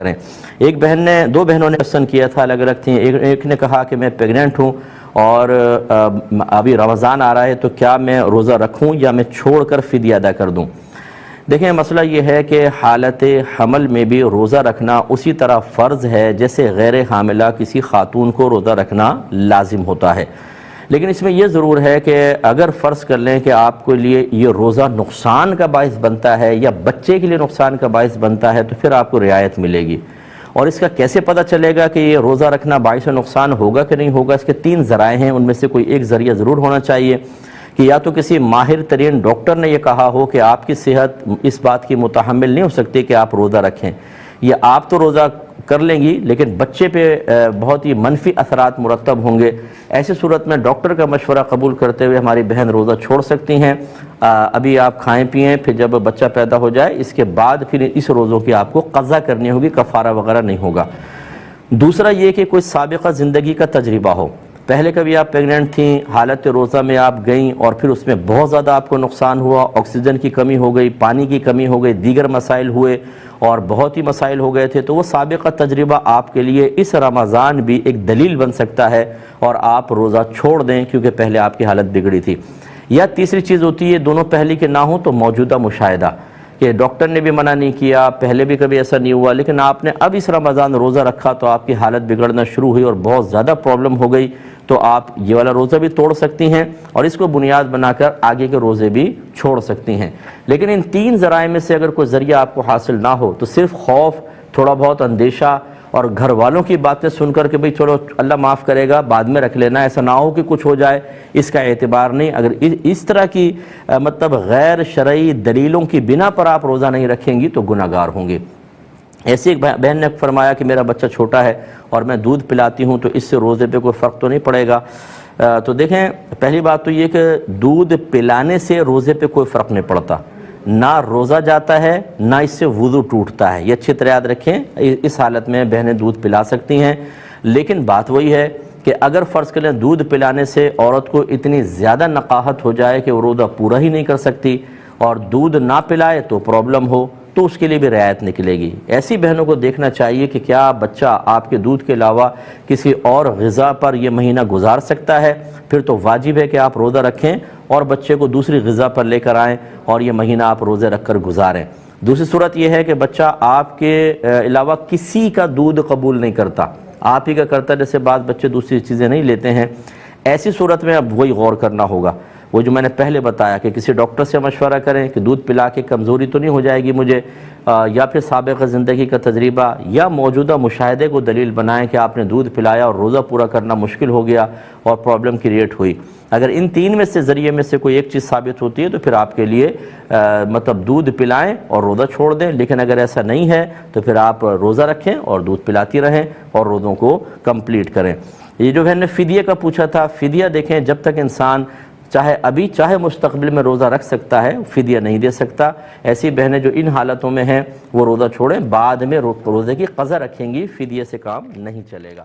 کریں۔ ایک بہن نے، دو بہنوں نے کوسچن کیا تھا، الگ الگ تھیں۔ ایک نے کہا کہ میں پیگننٹ ہوں اور ابھی رمضان آ رہا ہے، تو کیا میں روزہ رکھوں یا میں چھوڑ کر فدیہ ادا کر دوں؟ دیکھیں، مسئلہ یہ ہے کہ حالت حمل میں بھی روزہ رکھنا اسی طرح فرض ہے جیسے غیر حاملہ کسی خاتون کو روزہ رکھنا لازم ہوتا ہے۔ لیکن اس میں یہ ضرور ہے کہ اگر فرض کر لیں کہ آپ کے لیے یہ روزہ نقصان کا باعث بنتا ہے یا بچے کے لیے نقصان کا باعث بنتا ہے، تو پھر آپ کو رعایت ملے گی۔ اور اس کا کیسے پتہ چلے گا کہ یہ روزہ رکھنا باعث نقصان ہوگا کہ نہیں ہوگا؟ اس کے 3 ذرائع ہیں، ان میں سے کوئی ایک ذریعہ ضرور ہونا چاہیے کہ یا تو کسی ماہر ترین ڈاکٹر نے یہ کہا ہو کہ آپ کی صحت اس بات کی متحمل نہیں ہو سکتی کہ آپ روزہ رکھیں، یا آپ تو روزہ کر لیں گی لیکن بچے پہ بہت ہی منفی اثرات مرتب ہوں گے۔ ایسی صورت میں ڈاکٹر کا مشورہ قبول کرتے ہوئے ہماری بہن روزہ چھوڑ سکتی ہیں۔ ابھی آپ کھائیں پئیں، پھر جب بچہ پیدا ہو جائے اس کے بعد پھر اس روزوں کی آپ کو قضا کرنی ہوگی، کفارہ وغیرہ نہیں ہوگا۔ دوسرا یہ کہ کوئی سابقہ زندگی کا تجربہ ہو، پہلے کبھی آپ پیگننٹ تھیں، حالت روزہ میں آپ گئیں اور پھر اس میں بہت زیادہ آپ کو نقصان ہوا، آکسیجن کی کمی ہو گئی، پانی کی کمی ہو گئی، دیگر مسائل ہوئے اور بہت ہی مسائل ہو گئے تھے، تو وہ سابقہ تجربہ آپ کے لیے اس رمضان بھی ایک دلیل بن سکتا ہے اور آپ روزہ چھوڑ دیں کیونکہ پہلے آپ کی حالت بگڑی تھی۔ یا تیسری چیز ہوتی ہے، دونوں پہلی کے نہ ہوں تو موجودہ مشاہدہ، کہ ڈاکٹر نے بھی منع نہیں کیا، پہلے بھی کبھی ایسا نہیں ہوا، لیکن آپ نے اب اس رمضان روزہ رکھا تو آپ کی حالت بگڑنا شروع ہوئی اور بہت زیادہ پرابلم ہو گئی، تو آپ یہ والا روزہ بھی توڑ سکتی ہیں اور اس کو بنیاد بنا کر آگے کے روزے بھی چھوڑ سکتی ہیں۔ لیکن ان 3 ذرائع میں سے اگر کوئی ذریعہ آپ کو حاصل نہ ہو تو صرف خوف، تھوڑا بہت اندیشہ اور گھر والوں کی باتیں سن کر کہ بھئی چلو اللہ معاف کرے گا بعد میں رکھ لینا، ایسا نہ ہو کہ کچھ ہو جائے، اس کا اعتبار نہیں۔ اگر اس طرح کی مطلب غیر شرعی دلیلوں کی بنا پر آپ روزہ نہیں رکھیں گی تو گناہ گار ہوں گے۔ ایسی ایک بہن نے فرمایا کہ میرا بچہ چھوٹا ہے اور میں دودھ پلاتی ہوں تو اس سے روزے پہ کوئی فرق تو نہیں پڑے گا؟ تو دیکھیں، پہلی بات تو یہ کہ دودھ پلانے سے روزے پہ کوئی فرق نہیں پڑتا، نہ روزہ جاتا ہے نہ اس سے وضو ٹوٹتا ہے، یہ اچھی طرح یاد رکھیں۔ اس حالت میں بہنیں دودھ پلا سکتی ہیں، لیکن بات وہی ہے کہ اگر فرض کریں دودھ پلانے سے عورت کو اتنی زیادہ نقاہت ہو جائے کہ وہ روزہ پورا ہی نہیں کر سکتی اور دودھ نہ پلائے تو پرابلم ہو، تو اس کے لیے بھی رعایت نکلے گی۔ ایسی بہنوں کو دیکھنا چاہیے کہ کیا بچہ آپ کے دودھ کے علاوہ کسی اور غذا پر یہ مہینہ گزار سکتا ہے، پھر تو واجب ہے کہ آپ روزہ رکھیں اور بچے کو دوسری غذا پر لے کر آئیں اور یہ مہینہ آپ روزے رکھ کر گزاریں۔ دوسری صورت یہ ہے کہ بچہ آپ کے علاوہ کسی کا دودھ قبول نہیں کرتا، آپ ہی کا کرتا، جیسے بعض بچے دوسری چیزیں نہیں لیتے ہیں۔ ایسی صورت میں اب وہی غور کرنا ہوگا، وہ جو میں نے پہلے بتایا کہ کسی ڈاکٹر سے مشورہ کریں کہ دودھ پلا کے کمزوری تو نہیں ہو جائے گی مجھے، یا پھر سابقہ زندگی کا تجربہ یا موجودہ مشاہدے کو دلیل بنائیں کہ آپ نے دودھ پلایا اور روزہ پورا کرنا مشکل ہو گیا اور پرابلم کریٹ ہوئی۔ اگر ان 3 میں سے ذریعے میں سے کوئی ایک چیز ثابت ہوتی ہے تو پھر آپ کے لیے مطلب دودھ پلائیں اور روزہ چھوڑ دیں، لیکن اگر ایسا نہیں ہے تو پھر آپ روزہ رکھیں اور دودھ پلاتی رہیں اور روزوں کو کمپلیٹ کریں۔ یہ جو بہن نے فدیہ کا پوچھا تھا، فدیہ دیکھیں جب تک انسان چاہے ابھی چاہے مستقبل میں روزہ رکھ سکتا ہے، فدیہ نہیں دے سکتا۔ ایسی بہنیں جو ان حالتوں میں ہیں وہ روزہ چھوڑیں، بعد میں روزے کی قضا رکھیں گی، فدیہ سے کام نہیں چلے گا۔